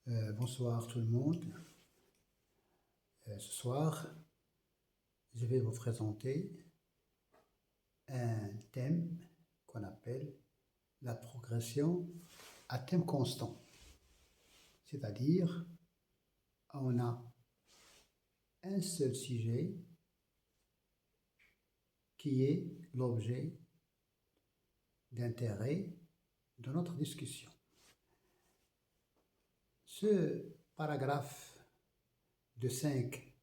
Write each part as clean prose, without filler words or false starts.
Bonsoir tout le monde. Ce soir, je vais vous présenter un thème qu'on appelle la progression à thème constant. C'est-à-dire, on a un seul sujet qui est l'objet d'intérêt de notre discussion. Ce paragraphe de 5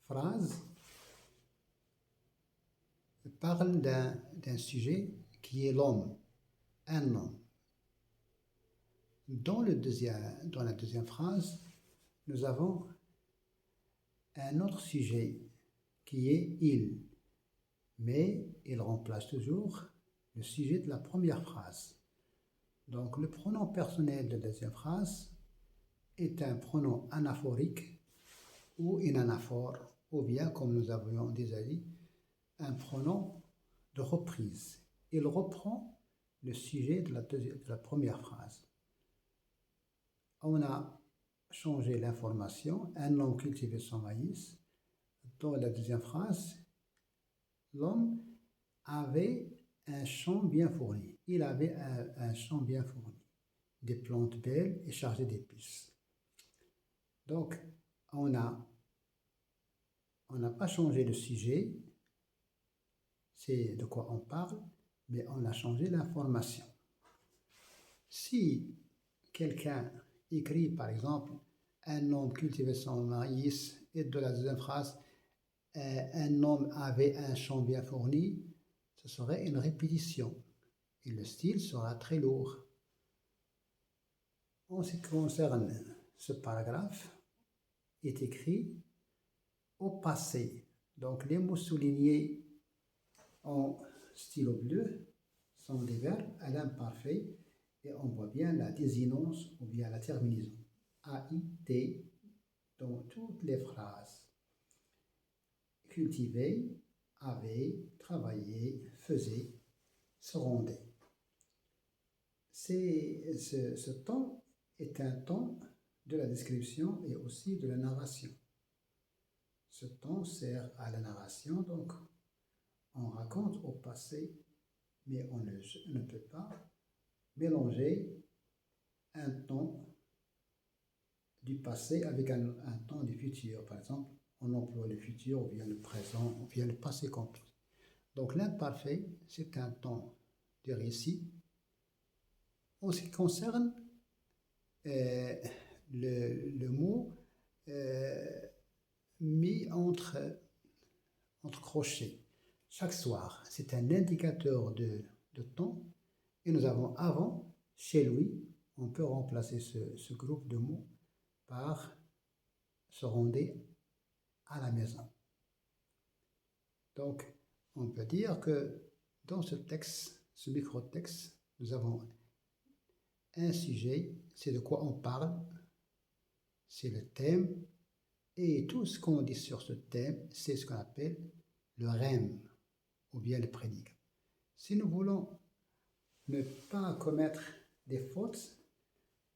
phrases parle d'un sujet qui est l'homme, un homme. Dans la deuxième phrase, nous avons un autre sujet qui est il, mais il remplace toujours le sujet de la première phrase. Donc le pronom personnel de la deuxième phrase est un pronom anaphorique ou une anaphore, ou bien, comme nous avions déjà dit, un pronom de reprise. Il reprend le sujet de la première phrase. On a changé l'information, un homme cultivait son maïs. Dans la deuxième phrase, l'homme avait un champ bien fourni. Il avait un champ bien fourni, des plantes belles et chargées d'épices. Donc, on n'a pas changé le sujet, c'est de quoi on parle, mais on a changé l'information. Si quelqu'un écrit, par exemple, un homme cultivait son maïs, et de la deuxième phrase, un homme avait un champ bien fourni, ce serait une répétition, et le style sera très lourd. En ce qui concerne ce paragraphe, est écrit au passé. Donc les mots soulignés en stylo bleu sont des verbes à l'imparfait et on voit bien la désinence ou bien la terminaison. AIT dans toutes les phrases. Cultiver, avait, travailler, faisait, se rendait. Ce temps est un temps de la description et aussi de la narration. Ce temps sert à la narration, donc on raconte au passé, mais on ne peut pas mélanger un temps du passé avec un temps du futur. Par exemple, on emploie le futur ou bien le présent ou bien le passé complet. Donc l'imparfait, c'est un temps de récit. En ce qui concerne le mot mis entre crochets. Chaque soir, c'est un indicateur de temps. Et nous avons avant, chez lui, on peut remplacer ce groupe de mots par se rendait à la maison. Donc, on peut dire que dans ce texte, ce micro-texte, nous avons un sujet, c'est de quoi on parle, c'est le thème, et tout ce qu'on dit sur ce thème, c'est ce qu'on appelle le rème, ou bien le prédicat. Si nous voulons ne pas commettre des fautes,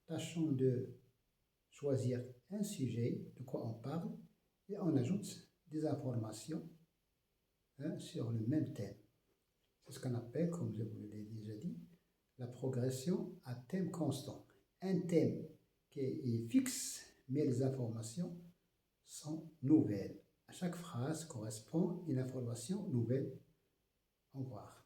tâchons de choisir un sujet, de quoi on parle, et on ajoute des informations sur le même thème. C'est ce qu'on appelle, comme je vous l'ai déjà dit, la progression à thème constant. Un thème qui est fixe, mais les informations sont nouvelles. À chaque phrase correspond une information nouvelle. Au revoir.